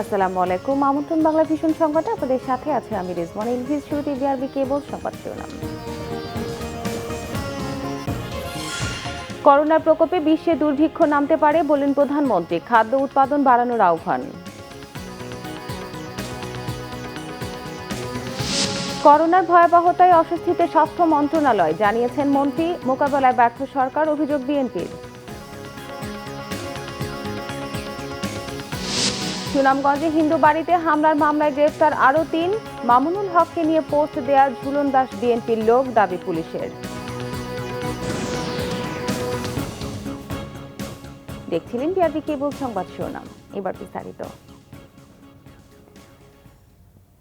আসসালামু আলাইকুম। আমন্ত্রণ বাংলা ভিশন সংবাদে আপনাদের সাথে আছে আমি রিজওয়ানা। ইলভিস শুরুতে বিআরবি কেবল সংবাদ শিরোনাম। করোনার প্রকোপে বিশ্বে দুর্ভিক্ষ নামতে পারে বলেন প্রধানমন্ত্রী। খাদ্য উৎপাদন বাড়ানোর আহ্বান। করোনার ভয়াবহতায় অস্বস্তিতে স্বাস্থ্য মন্ত্রণালয়, জানিয়েছেন মন্ত্রী। মোকাবেলায় ব্যর্থ সরকার, অভিযোগ বিএনপির। সুনামগঞ্জে হিন্দু বাড়িতে হামলার মামলায় গ্রেফতার আরও ৩। মামুনুল হককে নিয়ে পোস্ট দেয়া ঝুলন দাস বিএনপির লোক, দাবি পুলিশের। দেখছিলেন বিআরবি কেবল সংবাদ শিরোনাম, এবার বিস্তারিত।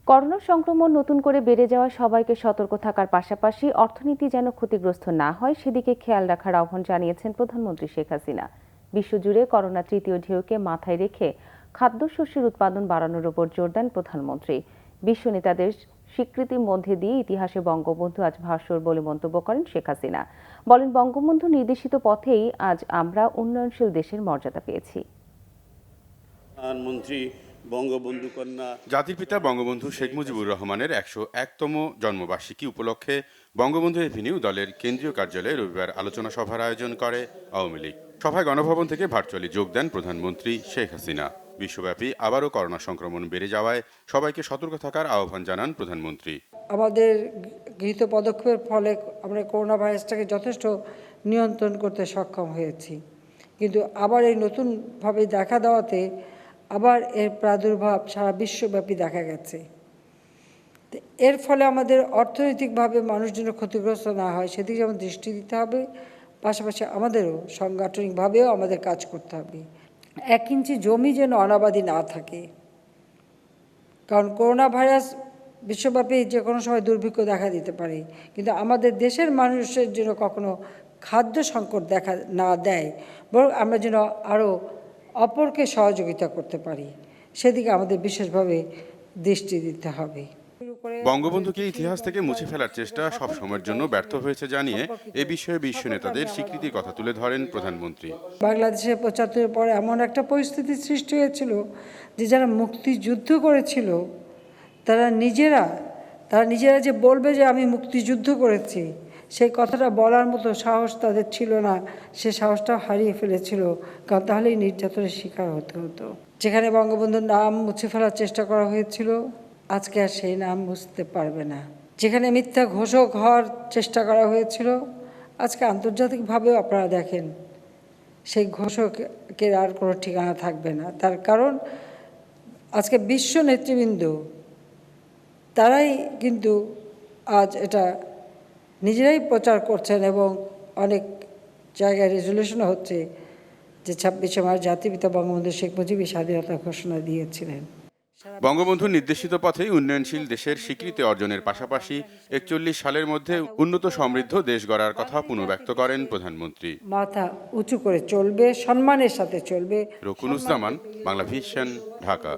করোনা সংক্রমণ নতুন করে বেড়ে যাওয়া সবাইকে সতর্ক থাকার পাশাপাশি অর্থনীতি যেন ক্ষতিগ্রস্ত না হয় সেদিকে খেয়াল রাখার আহ্বান জানিয়েছেন প্রধানমন্ত্রী শেখ হাসিনা। বিশ্বজুড়ে করোনা তৃতীয় ঢেউকে মাথায় রেখে খাদ্যশস্যের উৎপাদন বাড়ানোর উপর জোর দেন প্রধানমন্ত্রী। বিশ্ব নেতাদের স্বীকৃতির মধ্যে দিয়ে ইতিহাসে বঙ্গবন্ধু আজ ভাস্বর বলে মন্তব্য করেন শেখ হাসিনা। বলেন, বঙ্গবন্ধু নির্দেশিত পথেই আজ আমরা উন্নয়নশীল দেশের মর্যাদা পেয়েছি। প্রধানমন্ত্রী বঙ্গবন্ধু কন্যা জাতির পিতা বঙ্গবন্ধু শেখ মুজিবুর রহমানের ১০১তম জন্মবার্ষিকী উপলক্ষে বঙ্গবন্ধু এভিনিউ দলের কেন্দ্রীয় কার্যালয়ে রবিবার আলোচনা সভার আয়োজন করে আওয়ামী লীগ। সভায় গণভবন থেকে ভার্চুয়ালি যোগ দেন প্রধানমন্ত্রী শেখ হাসিনা। বিশ্বব্যাপী আবারও করোনা সংক্রমণ বেড়ে যাওয়ায় সবাইকে সতর্ক থাকার আহ্বান জানান প্রধানমন্ত্রী। আমাদের গৃহীত পদক্ষেপের ফলে আমরা করোনা ভাইরাসটাকে যথেষ্ট নিয়ন্ত্রণ করতে সক্ষম হয়েছি, কিন্তু আবার এই নতুনভাবে দেখা দেওয়াতে আবার এর প্রাদুর্ভাব সারা বিশ্বব্যাপী দেখা গেছে। এর ফলে আমাদের অর্থনৈতিকভাবে মানুষ যেন ক্ষতিগ্রস্ত না হয় সেদিকে যেমন দৃষ্টি দিতে হবে, পাশাপাশি আমাদেরও সাংগঠনিকভাবেও আমাদের কাজ করতে হবে। 1 ইঞ্চি জমি যেন অনাবাদি না থাকে, কারণ করোনা ভাইরাস বিশ্বব্যাপী যে কোনো সময় দুর্ভিক্ষ দেখা দিতে পারে, কিন্তু আমাদের দেশের মানুষের জন্য কখনো খাদ্য সংকট দেখা না দেয়, বরং আমরা যেন আরও অপরকে সহযোগিতা করতে পারি, সেদিকে আমাদের বিশেষভাবে দৃষ্টি দিতে হবে। বঙ্গবন্ধুকে ইতিহাস থেকে মুছে ফেলার চেষ্টা সব সময়ের জন্য ব্যর্থ হয়েছে জানিয়ে এ বিষয়ে বিশ্ব নেতাদের স্বীকৃতির কথা তুলে ধরেন প্রধানমন্ত্রী। বাংলাদেশে ৭৫-এর পরে এমন একটা পরিস্থিতির সৃষ্টি হয়েছিল যে যারা মুক্তিযুদ্ধ করেছিল তারা নিজেরা যে বলবে যে আমি মুক্তিযুদ্ধ করেছি, সেই কথাটা বলার মতো সাহস তাদের ছিল না। সে সাহসটাও হারিয়ে ফেলেছিল, কারণ তাহলেই নির্যাতনের শিকার হতে হতো। যেখানে বঙ্গবন্ধুর নাম মুছে ফেলার চেষ্টা করা হয়েছিল, আজকে আর সেই নাম মুছতে পারবে না। যেখানে মিথ্যা ঘোষক হওয়ার চেষ্টা করা হয়েছিল, আজকে আন্তর্জাতিকভাবেও আপনারা দেখেন সেই ঘোষকের আর কোনো ঠিকানা থাকবে না। তার কারণ আজকে বিশ্ব নেতৃবৃন্দ তারাই কিন্তু আজ এটা নিজেরাই প্রচার করছেন এবং অনেক জায়গায় রেজলিউশনও হচ্ছে যে ২৬শে মার্চ জাতিপিতা বঙ্গবন্ধু শেখ মুজিবই স্বাধীনতা ঘোষণা দিয়েছিলেন। বঙ্গবন্ধুর নির্দেশিত পথেই উন্নয়নশীল দেশের স্বীকৃতি অর্জনের পাশাপাশি ৪১ সালের মধ্যে উন্নত সমৃদ্ধ দেশ গড়ার কথা পুনর্ব্যক্ত করেন প্রধানমন্ত্রী। মাথা উঁচু করে চলবে, সম্মানের সাথে চলবে। রকুনুজ্জামান, বাংলা ভিশন, ঢাকা।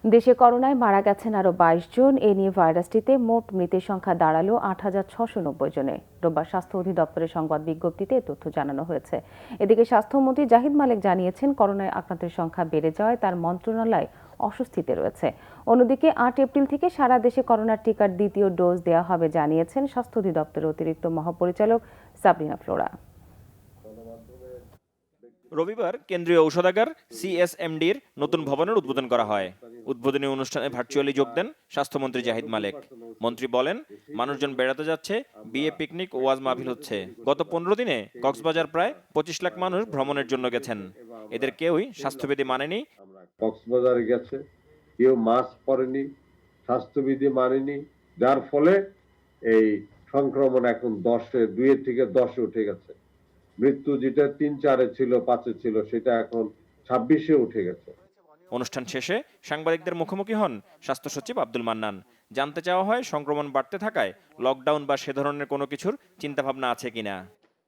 দেশে করোনায় মারা গেছেন আরও ২২ জন। এ নিয়ে ভাইরাসটিতে মোট মৃতের সংখ্যা দাঁড়ালো ৮,৬৯০ জনে। রোববার স্বাস্থ্য অধিদপ্তরের সংবাদ বিজ্ঞপ্তিতে এ তথ্য জানানো হয়েছে। এদিকে স্বাস্থ্যমন্ত্রী জাহিদ মালেক জানিয়েছেন, করোনায় আক্রান্তের সংখ্যা বেড়ে যাওয়ায় তার মন্ত্রণালয় অস্বস্তিতে রয়েছে। অন্যদিকে ৮ এপ্রিল থেকে সারা দেশে করোনার টিকার দ্বিতীয় ডোজ দেওয়া হবে, জানিয়েছেন স্বাস্থ্য অধিদপ্তরের অতিরিক্ত মহাপরিচালক সাবরিনা ফ্লোরা। রবিবার কেন্দ্রীয় ঔষধাগার সিএসএমডির নতুন ভবনের উদ্বোধন করা হয়। উদ্বোধনী অনুষ্ঠানে ভার্চুয়ালি যোগ দেন স্বাস্থ্যমন্ত্রী জাহিদ মালেক। মন্ত্রী বলেন, মানুষজন বেড়াতে যাচ্ছে, বিয়ে, পিকনিক, ওয়াজ মাহফিল হচ্ছে। গত ১৫ দিনে কক্সবাজার প্রায় ২৫ লাখ মানুষ ভ্রমণের জন্য গেছেন। এদের কেউই স্বাস্থ্যবিধি মানেনি। কক্সবাজারে গেছে, কেউ মাস্ক পরেনি, স্বাস্থ্যবিধি মানেনি, যার ফলে এই সংক্রমণ এখন 2 থেকে 10 উঠে গেছে। মৃত্যু যেটা 3-4 ছিল, 5 ছিল, সেটা এখন 26 উঠে গেছে। অনুষ্ঠান শেষে সাংবাদিকদের মুখোমুখি হন স্বাস্থ্য সচিব আব্দুল মান্নান। জানতে চাওয়া হয়, সংক্রমণ বাড়তে থাকায় লকডাউন বা সে ধরনের কোনো কিছুর চিন্তাভাবনা আছে কিনা।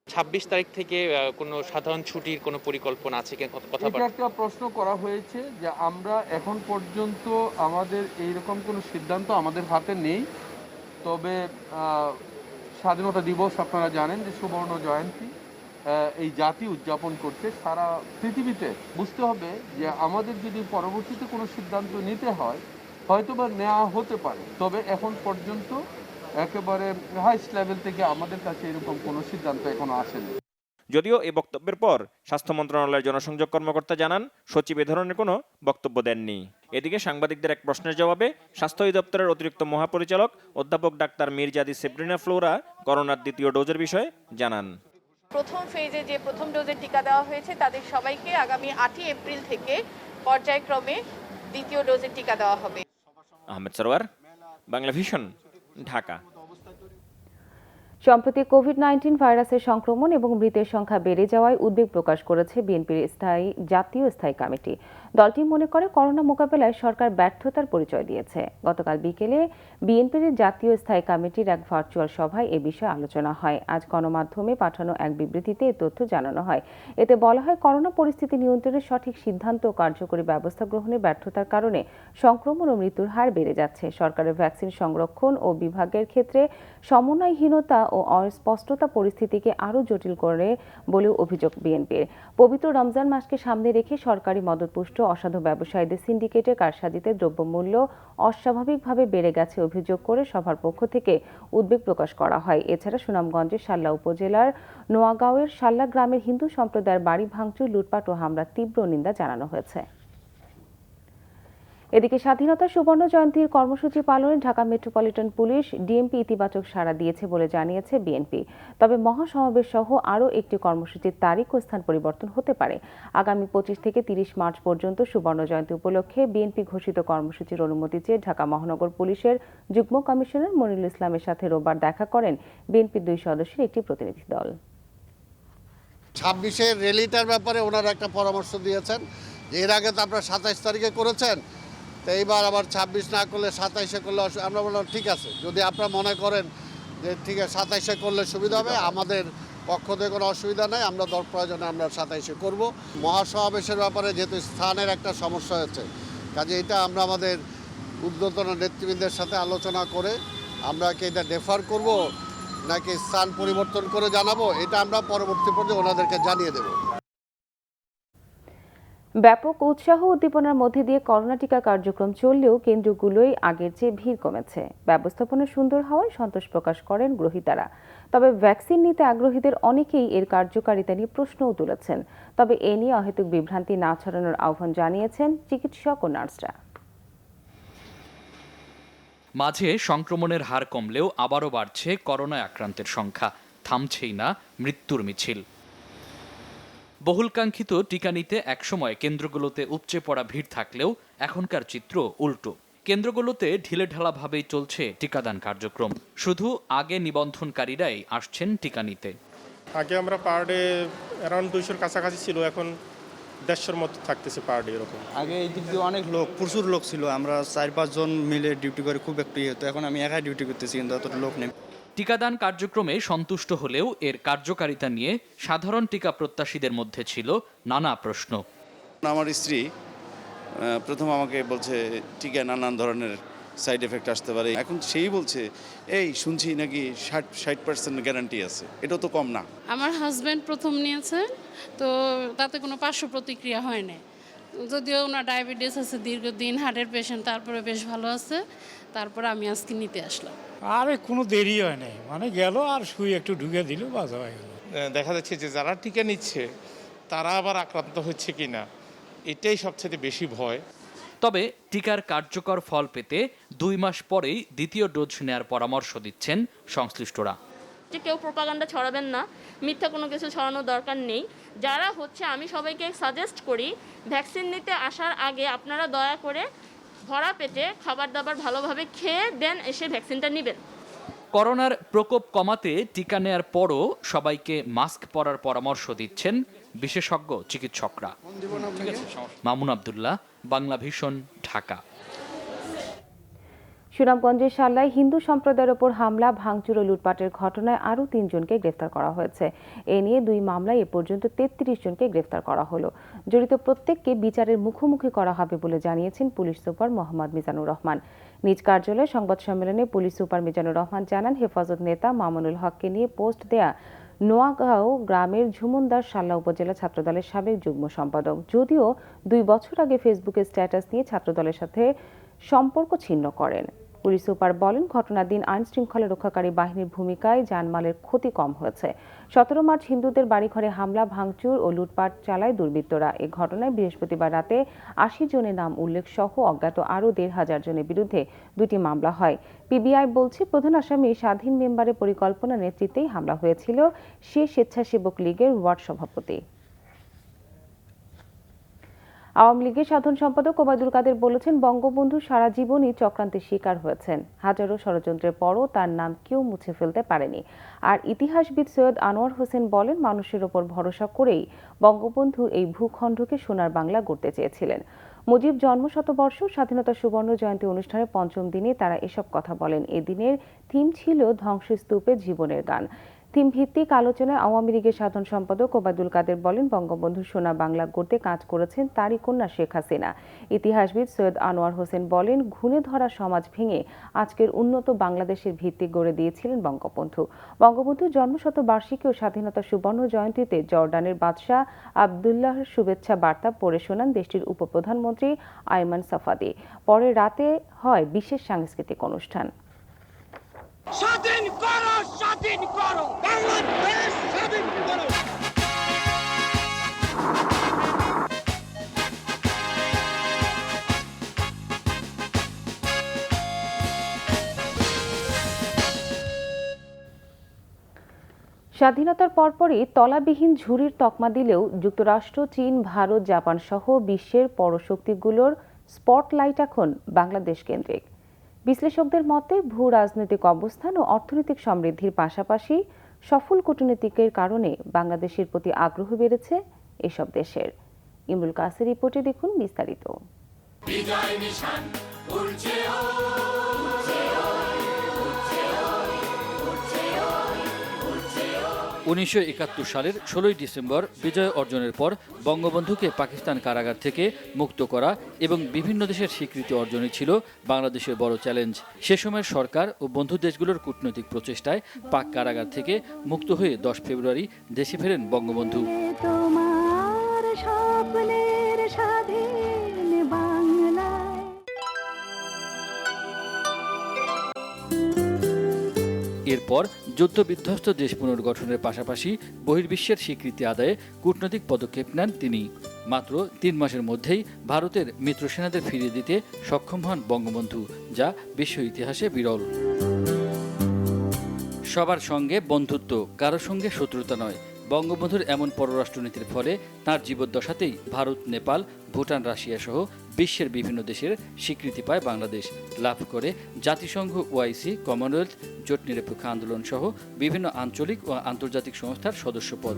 ২৬ তারিখ থেকে কোনো সাধারণ ছুটির কোনো পরিকল্পনা আছে কিনা কথা একটা প্রশ্ন করা হয়েছে যে আমরা এখন পর্যন্ত আমাদের এইরকম কোনো সিদ্ধান্ত আমাদের হাতে নেই। তবে স্বাধীনতা দিবস আপনারা জানেন যে সুবর্ণ জয়ন্তী, এই জাতি উদযাপন করছে সারা পৃথিবীতে। বুঝতে হবে যে আমাদের যদি পরবর্তীতে কোনো সিদ্ধান্ত নিতে হয় হয়তোবা নেওয়া হতে পারে, তবে এখন পর্যন্ত একেবারে হাইস্ট লেভেল থেকে আমাদের কাছে এরকম কোনো সিদ্ধান্ত এখনো আসেনি। যদিও এই বক্তব্যের পর স্বাস্থ্য মন্ত্রণালয়ের জনসংযোগ কর্মকর্তা জানান সচিব এ ধরনের কোনো বক্তব্য দেননি। এদিকে সাংবাদিকদের এক প্রশ্নের জবাবে স্বাস্থ্য অধিদপ্তরের অতিরিক্ত মহাপরিচালক অধ্যাপক ডাক্তার মির্জাদি সেব্রিনা ফ্লোরা করোনার দ্বিতীয় ডোজের বিষয়ে জানান। প্রথম ফেজে যে প্রথম ডোজের টিকা দেওয়া হয়েছে তাদের সবাইকে আগামী 8 এপ্রিল থেকে পর্যায়ক্রমে দ্বিতীয় ডোজের টিকা দেওয়া হবে। আহমেদ সরওয়ার, বাংলা ভিশন, ঢাকা। সম্প্রতি কোভিড-19 ভাইরাসের সংক্রমণ এবং মৃতের সংখ্যা বেড়ে যাওয়ায় উদ্বেগ প্রকাশ করেছে বিএনপির জাতীয় স্থায়ী কমিটি। দলটি মনে করে করোনা মোকাবেলায় সরকার ব্যর্থতার পরিচয় দিয়েছে। গতকাল বিকেলে বিএনপির জাতীয় স্থায়ী কমিটির এক ভার্চুয়াল সভায় এ বিষয়ে আলোচনা হয়। আজ গণমাধ্যমে পাঠানো এক বিবৃতিতে এ তথ্য জানানো হয়। এতে বলা হয়, করোনা পরিস্থিতি নিয়ন্ত্রণে সঠিক সিদ্ধান্ত ও কার্যকরী ব্যবস্থা গ্রহণে ব্যর্থতার কারণে সংক্রমণ ও মৃত্যুর হার বেড়ে যাচ্ছে। সরকারের ভ্যাকসিন সংরক্ষণ ও বিভাগের ক্ষেত্রে সমন্বয়হীনতা ও অস্পষ্টতা পরিস্থিতিকে আরও জটিল করে বলেও অভিযোগ বিএনপির। পবিত্র রমজান মাসকে সামনে রেখে সরকারি মদতপুষ্ট অসাধু ব্যবসায়ীদের সিন্ডিকেটে কারসাজিতে দ্রব্যমূল্য অস্বাভাবিকভাবে বেড়ে গেছে অভিযোগ করে সভার পক্ষ থেকে উদ্বেগ প্রকাশ করা হয়। এছাড়া সুনামগঞ্জের শাল্লা উপজেলার নোয়াগাঁওয়ের শাল্লা গ্রামের হিন্দু সম্প্রদায়ের বাড়ি ভাঙচুর, লুটপাট ও হামলার তীব্র নিন্দা জানানো হয়েছে। এদিকে স্বাধীনতা সুবর্ণ জয়ন্তীর কর্মসূচি পালনে ঢাকা মেট্রোপলিটন পুলিশ ডিএমপি ইতিবাচক সাড়া দিয়েছে বলে জানিয়েছে বিএনপি। তবে মহাসমাবেশ সহ আরও একটি কর্মসূচির তারিখ ও স্থান পরিবর্তন হতে পারে। আগামী 25 থেকে 30 মার্চ পর্যন্ত সুবর্ণ জয়ন্তী উপলক্ষে বিএনপি ঘোষিত কর্মসূচির অনুমতি চেয়ে ঢাকা মহানগর পুলিশের যুগ্ম কমিশনার মনিরুল ইসলামের সাথে রোববার দেখা করেন বিএনপির 2 সদস্যের একটি প্রতিনিধি দল। 26-এর র্যালিটার ব্যাপারে ওনারা একটা পরামর্শ দিয়েছেন। এর আগে তো আপনারা 27 তারিখে করেছেন, তো এইবার আবার 26 না করলে 27-এ করলে আমরা বললাম ঠিক আছে, যদি আপনারা মনে করেন যে ঠিক আছে 27-এ করলে সুবিধা হবে, আমাদের পক্ষ থেকে কোনো অসুবিধা নেই, আমরা প্রয়োজনে আমরা 27-এ করব। মহাসমাবেশের ব্যাপারে যেহেতু স্থানের একটা সমস্যা হয়েছে, কাজে এটা আমরা আমাদের ঊর্ধ্বতন নেতৃবৃন্দের সাথে আলোচনা করে আমরা কি এটা ডেফার করব নাকি স্থান পরিবর্তন করে জানাবো, এটা আমরা পরবর্তী পর্যায়ে ওনাদেরকে জানিয়ে দেব। ব্যাপক উৎসাহ উদ্দীপনার মধ্যে দিয়ে করোনা টিকা কার্যক্রম চললেও কেন্দ্রগুলোই আগের চেয়ে ভিড় কমেছে। ব্যবস্থাপনা সুন্দর হওয়ায় সন্তোষ প্রকাশ করেন গ্রহীতারা। তবে ভ্যাকসিন নিতে আগ্রহীদের অনেকেই এর কার্যকারিতা নিয়ে প্রশ্নও তুলেছেন। তবে এ নিয়ে অহেতুক বিভ্রান্তি না ছড়ানোর আহ্বান জানিয়েছেন চিকিৎসক ও নার্সরা। মাঝে সংক্রমণের হার কমলেও আবারও বাড়ছে করোনায় আক্রান্তের সংখ্যা, থামছেই না মৃত্যুর মিছিল। বহুলকাঙ্ক্ষিত টিকা নিতে একসময় কেন্দ্রগুলোতে উপচে পড়া ভিড় থাকলেও এখনকার চিত্র উল্টো। কেন্দ্রগুলোতে ঢিলেঢালাভাবেই চলছে টিকাদান কার্যক্রম। শুধু আগে নিবন্ধনকারীরাই আসছেন টিকা নিতে। আগে আমরা পার ডে অ্যারাউন্ড 200-র কাছাকাছি ছিল, এখন 150-র মতো থাকতেছে পার ডে এরকম। আগে এই দিক দিয়ে অনেক লোক, প্রচুর লোক ছিল, আমরা 4-5 জন মিলে ডিউটি করে খুব একটু হতো। এখন আমি একাই ডিউটি করতেছি, কিন্তু অত লোক নেই। টিকাদান কার্যক্রমে সন্তুষ্ট হলেও এর কার্যকারিতা নিয়ে সাধারণ টিকা প্রত্যাশীদের মধ্যে ছিল নানা প্রশ্ন। আমার স্ত্রী প্রথম আমাকে বলছে টিকায় নানান ধরনের সাইড এফেক্ট আসতে পারে, এখন সেই বলছে এই শুনছি নাকি 60% গ্যারান্টি আছে, এটা তো কম না। আমার হাজব্যান্ড প্রথম নিয়েছে, তো তাতে কোনো পার্শ্ব প্রতিক্রিয়া হয় না। যদিও ওনার ডায়াবেটিস আছে, দীর্ঘদিন হার্টের পেশেন্ট, তারপরে বেশ ভালো আছে। তারপরে আমি আজকে নিতে আসলাম। আরে কোনো দেরি হয় নাই, মানে গেল আর সুই একটু ঢুকে দিল, বাস হয়ে গেল। দেখা যাচ্ছে যে যারা টিকা নিচ্ছে তারা আবার আক্রান্ত হচ্ছে কিনা, এটাই সবচেয়ে বেশি ভয়। তবে টিকার কার্যকর ফল পেতে 2 মাস পরেই দ্বিতীয় ডোজ নেয়ার পরামর্শ দিচ্ছেন সংশ্লিষ্টরা। যে কেউ প্রোপাগান্ডা ছড়াবেন না, মিথ্যা কোনো কিছু ছড়ানোর দরকার নেই। যারা আমি সবাইকে সাজেস্ট করি ভ্যাকসিন নিতে আসার আগে আপনারা দয়া করে ভরা পেটে খাবার দাবার ভালোভাবে খেয়ে দেন এসে ভ্যাকসিনটা নেবেন। করোনার প্রকোপ কমাতে টিকা নেয়ার পরও সবাইকে মাস্ক পরার পরামর্শ দিচ্ছেন বিশেষজ্ঞ চিকিৎসকরা। মামুন আব্দুল্লাহ, বাংলা ভিশন, ঢাকা। সুনামগঞ্জের শাল্লায় হিন্দু সম্প্রদায়ের ওপর হামলা, ভাঙচুর ও লুটপাটের ঘটনায় আরও 3 জনকে গ্রেফতার করা হয়েছে। এ নিয়ে 2 মামলায় এ পর্যন্ত 33 জনকে গ্রেফতার করা হলো। জড়িত প্রত্যেককে বিচারের মুখোমুখি করা হবে বলে জানিয়েছেন পুলিশ সুপার মোহাম্মদ মিজানুর রহমান। নিজ কার্যালয়ে সংবাদ সম্মেলনে পুলিশ সুপার মিজানুর রহমান জানান, হেফাজত নেতা মামুনুল হককে নিয়ে পোস্ট দেয়া নোয়াগাঁও গ্রামের ঝুমুনদার সাল্লা উপজেলা ছাত্রদলের সাবেক যুগ্ম সম্পাদক। যদিও 2 বছর আগে ফেসবুকে স্ট্যাটাস নিয়ে ছাত্রদলের সাথে সম্পর্ক ছিন্ন করেন। পুলিশ সুপার বলেন, ঘটনার দিন আইন শৃঙ্খলা রক্ষাকারী বাহিনীর ভূমিকায় জানমালের ক্ষতি কম হয়েছে। 17 মার্চ হিন্দুদের বাড়িঘরে হামলা, ভাঙচুর ও লুটপাট চালায় দুর্বৃত্তরা। এ ঘটনায় বৃহস্পতিবার রাতে 80 জনের নাম উল্লেখ সহ অজ্ঞাত আরও 1,500 জনের বিরুদ্ধে 2টি মামলা হয়। পিবিআই বলছে, প্রধান আসামি স্বাধীন মেম্বারের পরিকল্পনা নেতৃত্বেই হামলা হয়েছিল। সে স্বেচ্ছাসেবক লীগের ওয়ার্ড সভাপতি। আওয়ামী লীগের সাধারণ সম্পাদক ওবায়দুল কাদের বলেছেন, বঙ্গবন্ধু সারা জীবনই চক্রান্তের শিকার হয়েছেন। হাজারো ষড়যন্ত্রের পরও তার নাম কেউ মুছে ফেলতে পারেনি। আর ইতিহাসবিদ সৈয়দ আনোয়ার হোসেন বলেন, মানুষের ওপর ভরসা করেই বঙ্গবন্ধু এই ভূখণ্ডকে সোনার বাংলা গড়তে চেয়েছিলেন। মুজিব জন্ম শতবর্ষ স্বাধীনতা সুবর্ণ জয়ন্তী অনুষ্ঠানের 5ম দিনে তারা এসব কথা বলেন। এদিনের থিম ছিল ধ্বংসস্তূপে জীবনের গান। থিম ভিত্তিক আলোচনায় আওয়ামী লীগের সাধারণ সম্পাদক ওবায়দুল কাদের বলেন, বঙ্গবন্ধু সোনা বাংলা গড়তে কাজ করেছেন তারই কন্যা শেখ হাসিনা। ইতিহাসবিদ সৈয়দ আনোয়ার হোসেন বলেন, ঘুণে ধরা সমাজ ভেঙে আজকের উন্নত বাংলাদেশের ভিত্তি গড়ে দিয়েছিলেন বঙ্গবন্ধু। বঙ্গবন্ধুর জন্মশতবার্ষিকী ও স্বাধীনতা সুবর্ণ জয়ন্তীতে জর্ডানের বাদশাহ আবদুল্লাহর শুভেচ্ছা বার্তা পড়ে শোনান দেশটির উপপ্রধানমন্ত্রী আয়মান সাফাদি। পরে রাতে হয় বিশেষ সাংস্কৃতিক অনুষ্ঠান। স্বাধীন করো, স্বাধীন করো, বাংলাদেশ স্বাধীন করো। স্বাধীনতার পরপরই তলাবিহীন ঝুড়ির তকমা দিলেও যুক্তরাষ্ট্র, চীন, ভারত, জাপান সহ বিশ্বের পরশক্তিগুলোর স্পটলাইট এখন বাংলাদেশ কেন্দ্রিক। বিশ্লেষকদের মতে, ভূ রাজনৈতিক অবস্থান ও অর্থনৈতিক সমৃদ্ধির পাশাপাশি সফল কূটনীতিকের কারণে বাংলাদেশের প্রতি আগ্রহ বেড়েছে এসব দেশের। ইমরুল কাসের রিপোর্টে দেখুন বিস্তারিত। 1971 সালের 16 ডিসেম্বর বিজয় অর্জনের পর বঙ্গবন্ধুকে পাকিস্তান কারাগার থেকে মুক্ত করা এবং বিভিন্ন দেশের স্বীকৃতি অর্জনই ছিল বাংলাদেশের বড় চ্যালেঞ্জ। সে সময়ের সরকার ও বন্ধু দেশগুলোর কূটনৈতিক প্রচেষ্টায় পাক কারাগার থেকে মুক্ত হয়ে 10 ফেব্রুয়ারি দেশে ফেরেন বঙ্গবন্ধু। এরপর যুদ্ধবিধ্বস্ত দেশ পুনর্গঠনের পাশাপাশি বহির্বিশ্বের স্বীকৃতি আদায়ে কূটনৈতিক পদক্ষেপ নেন তিনি। মাত্র 3 মাসের মধ্যেই ভারতের মিত্র সেনাদের ফিরিয়ে দিতে সক্ষম হন বঙ্গবন্ধু, যা বিশ্ব ইতিহাসে বিরল। সবার সঙ্গে বন্ধুত্ব, কারো সঙ্গে শত্রুতা নয়। বঙ্গবন্ধুর এমন পররাষ্ট্রনীতির ফলে তাঁর জীবদ্দশাতেই ভারত, নেপাল, ভুটান, রাশিয়া সহ বিশ্বের বিভিন্ন দেশের স্বীকৃতি পায় বাংলাদেশ। লাভ করে জাতিসংঘ, ওআইসি, কমনওয়েলথ, জোট নিরপেক্ষ আন্দোলন সহ বিভিন্ন আঞ্চলিক ও আন্তর্জাতিক সংস্থার সদস্যপদ।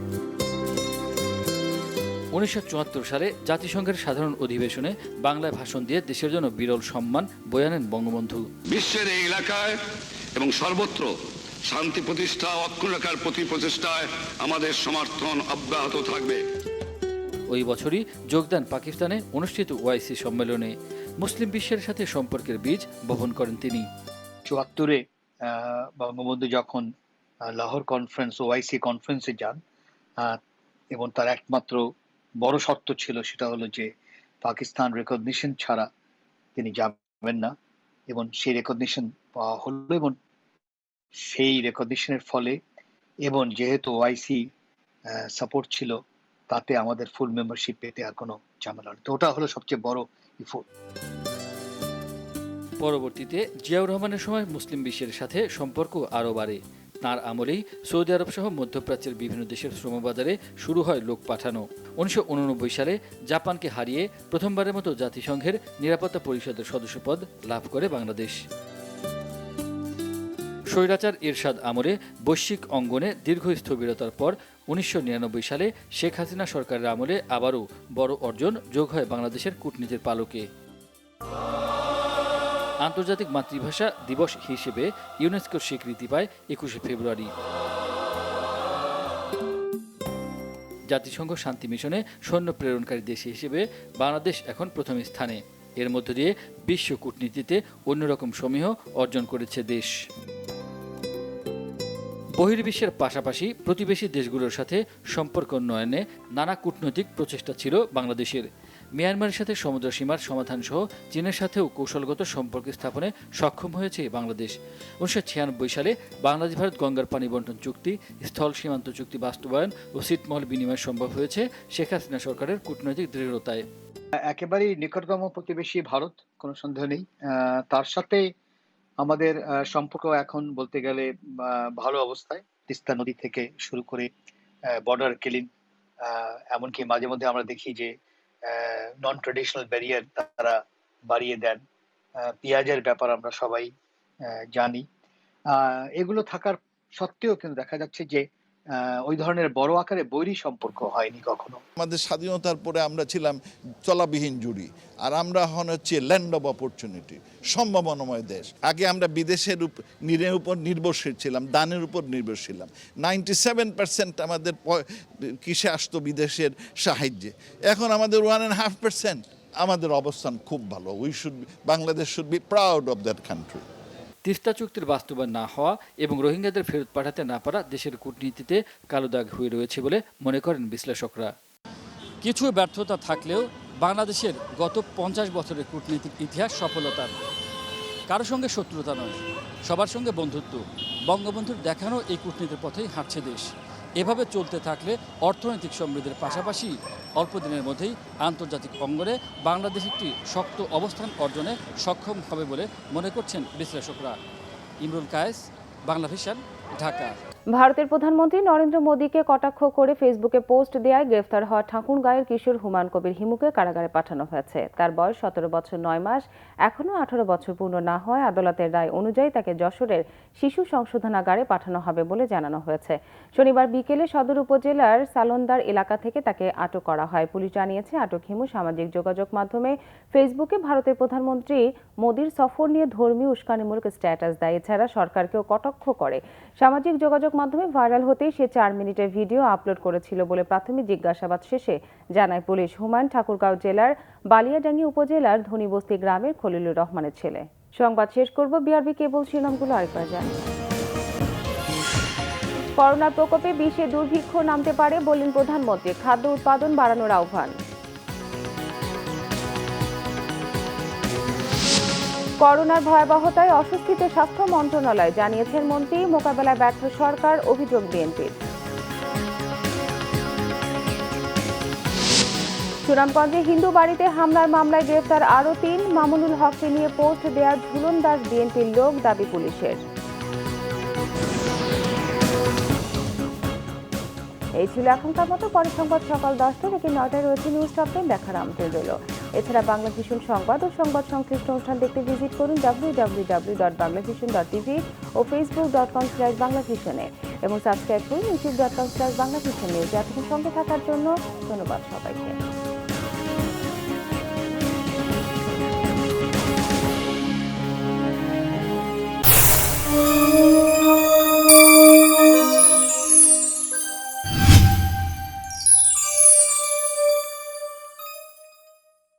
1974 সালে জাতিসংঘের সাধারণ অধিবেশনে বাংলায় ভাষণ দিয়ে দেশের জন্য বিরল সম্মান বয়ে আনেন বঙ্গবন্ধু। বিশ্বের এই এলাকায় এবং সর্বত্র শান্তি প্রতিষ্ঠা, অক্ষুণ্ণ রাখার প্রতি প্রচেষ্টায় আমাদের সমর্থন অব্যাহত থাকবে। ওই বছরই যোগ দেন পাকিস্তানে অনুষ্ঠিত ওআইসি সম্মেলনে। মুসলিম বিশ্বের সাথে সম্পর্কের বীজ বপন করেন তিনি। 74-এ বঙ্গবন্ধু যখন লাহোর কনফারেন্স, ওআইসি কনফারেন্সে যান, এবং তার একমাত্র বড় শর্ত ছিল সেটা হলো যে পাকিস্তান রেকগনিশন ছাড়া তিনি যাবেন না, এবং সেই রেকগনিশন পাওয়া হলো। এবং সেই রেকগনিশনের ফলে এবং যেহেতু ওআইসি সাপোর্ট ছিল, তাতে আমাদের ফুল মেম্বারশিপ পেতে আর কোনো ঝামেলা নেই। তো ওটা হলো সবচেয়ে বড় ইফোর্ট। পরবর্তীতে জিয়াউর রহমানের সময় মুসলিম বিশ্বের সাথে সম্পর্ক আরও বাড়ে। তাঁর আমলেই সৌদি আরব সহ মধ্যপ্রাচ্যের বিভিন্ন দেশের শ্রমবাজারে শুরু হয় লোক পাঠানো। 1989 সালে জাপানকে হারিয়ে প্রথমবারের মতো জাতিসংঘের নিরাপত্তা পরিষদের সদস্যপদ লাভ করে বাংলাদেশ। স্বৈরাচার এরশাদ আমলে বৈশ্বিক অঙ্গনে দীর্ঘ স্থবিরতার পর 1999 সালে শেখ হাসিনা সরকারের আমলে আবারও বড় অর্জন যোগ হয় বাংলাদেশের কূটনীতির পালকে। আন্তর্জাতিক মাতৃভাষা দিবস হিসেবে ইউনেস্কোর স্বীকৃতি পায় 21শে ফেব্রুয়ারি। জাতিসংঘ শান্তি মিশনে সৈন্য প্রেরণকারী দেশ হিসেবে বাংলাদেশ এখন প্রথম স্থানে। এর মধ্য দিয়ে বিশ্ব কূটনীতিতে অন্যরকম সমীহ অর্জন করেছে দেশ। বহির্বিশ্বের পাশাপাশি প্রতিবেশী দেশগুলোর সাথে সম্পর্ক উন্নয়নে নানা কূটনৈতিক প্রচেষ্টা ছিল বাংলাদেশের। মিয়ানমারের সাথে সমুদ্র সীমার সমাধান সহ চীনের সাথেও কৌশলগত সম্পর্ক স্থাপনে সক্ষম হয়েছে বাংলাদেশ। 1996 সালে বাংলাদেশ ভারত গঙ্গার পানি বন্টন চুক্তি, স্থল সীমান্ত চুক্তি বাস্তবায়ন ও ছিটমহল বিনিময় সম্ভব হয়েছে শেখ হাসিনা সরকারের কূটনৈতিক দৃঢ়তায়। একেবারেই নিকটতম প্রতিবেশী ভারত, কোনো সন্দেহ নেই। তার সাথে আমাদের সম্পর্ক এখন বলতে গেলে ভালো অবস্থায়। তিস্তা নদী থেকে শুরু করে বর্ডার কিলিং, এমনকি মাঝে মধ্যে আমরা দেখি যে নন ট্রেডিশনাল ব্যারিয়ার তারা বাড়িয়ে দেন। পেঁয়াজের ব্যাপার আমরা সবাই জানি। এগুলো থাকার সত্ত্বেও কিন্তু দেখা যাচ্ছে যে ওই ধরনের বড় আকারে বৈরী সম্পর্ক হয়নি কখনো। আমাদের স্বাধীনতার পরে আমরা ছিলাম চলাবিহীন জুড়ি, আর আমরা এখন হচ্ছে ল্যান্ড অফ অপরচুনিটি, সম্ভাবনাময় দেশ। আগে আমরা বিদেশের উপর নির্ভরশীল ছিলাম, দানের উপর নির্ভরশীল ছিলাম। 97% আমাদের কিসে আসতো বিদেশের সাহায্যে, এখন আমাদের 1.5%। আমাদের অবস্থান খুব ভালো। Bangladesh should be proud of that country. Teesta চুক্তির বাস্তবায়ন না হওয়া এবং রোহিঙ্গাদের ফেরত পাঠাতে না পারা দেশের কূটনীতিতে কালো দাগ হয়ে রয়েছে বলে মনে করেন বিশ্লেষকরা। কিছু ব্যর্থতা থাকলেও বাংলাদেশের গত 50 বছরের কূটনীতিক ইতিহাস সফলতার। কারো সঙ্গে শত্রুতা নয়, সবার সঙ্গে বন্ধুত্ব। বঙ্গবন্ধুর দেখানো এই কূটনীতির পথেই হাঁটছে দেশ। এভাবে চলতে থাকলে অর্থনৈতিক সমৃদ্ধির পাশাপাশি অল্প দিনের মধ্যেই আন্তর্জাতিক অঙ্গনে বাংলাদেশ একটি শক্ত অবস্থান অর্জনে সক্ষম হবে বলে মনে করছেন বিশ্লেষকরা। ইমরুল কায়েস, বাংলা ভিশন, ঢাকা। ভারতের প্রধানমন্ত্রী নরেন্দ্র মোদীকে কটাক্ষ করে ফেসবুকে পোস্ট দেওয়ায় গ্রেফতার হওয়া ঠাকুরগাঁওয়ের কিশোর হুমায়ুন কবির হিমুকে কারাগারে পাঠানো হয়েছে। তার বয়স 17 বছর 9 মাস। এখনও 18 বছর পূর্ণ না হয় আদালতের রায় অনুযায়ী তাকে যশোরের শিশু সংশোধনাগারে পাঠানো হবে বলে জানানো হয়েছে। শনিবার বিকেলে সদর উপজেলার সালন্দার এলাকা থেকে তাকে আটক করা হয়। পুলিশ জানিয়েছে, আটক হিমু সামাজিক যোগাযোগ মাধ্যমে ফেসবুকে ভারতের প্রধানমন্ত্রী মোদীর সফর নিয়ে ধর্মীয় উস্কানিমূলক স্ট্যাটাস দেয়। এছাড়া সরকারকেও কটাক্ষ করে। সামাজিক যোগাযোগ মাধ্যমে ভাইরাল হতেই সে 4 মিনিটের ভিডিও আপলোড করেছিল বলে প্রাথমিক জিজ্ঞাসাবাদ শেষে জানায় পুলিশ। হুমায়ুন ঠাকুরগাঁও জেলার বালিয়াডাঙ্গি উপজেলার ধনীবস্তি গ্রামের খলিলুর রহমানের ছেলে। সংবাদ শেষ করব, বিআরবি কেবল শিরোনামগুলো আরেকবার জানিয়ে। করোনার প্রকোপে বিশ্বে দুর্ভিক্ষ নামতে পারে বললেন প্রধানমন্ত্রী। খাদ্য উৎপাদন বাড়ানোর আহ্বান। করোনার ভয়াবহতায় অস্বস্তিতে স্বাস্থ্য মন্ত্রণালয়, জানিয়েছেন মন্ত্রী। মোকাবেলায় ব্যর্থ সরকার, অভিযোগ বিএনপির। সুনামগঞ্জে হিন্দু বাড়িতে হামলার মামলায় গ্রেফতার আরও 3। মামুনুল হককে নিয়ে পোস্ট দেওয়ার ঝুলন দাস বিএনপির লোক, দাবি পুলিশের। এই ছিল এখনকার মতো। পরের সংবাদ সকাল 10টা থেকে 9টায় রয়েছে নিউজ টপ 10 দেখার আমন্ত্রণ রইল। এছাড়া বাংলা ভিশন সংবাদ ও সংবাদ সংশ্লিষ্ট অনুষ্ঠান দেখতে ভিজিট করুন www.banglavision.tv ও facebook.com/banglavision-এ এবং সাবস্ক্রাইব করুন youtube.com/banglavision-এ। এতক্ষণ সঙ্গে থাকার জন্য ধন্যবাদ সবাইকে।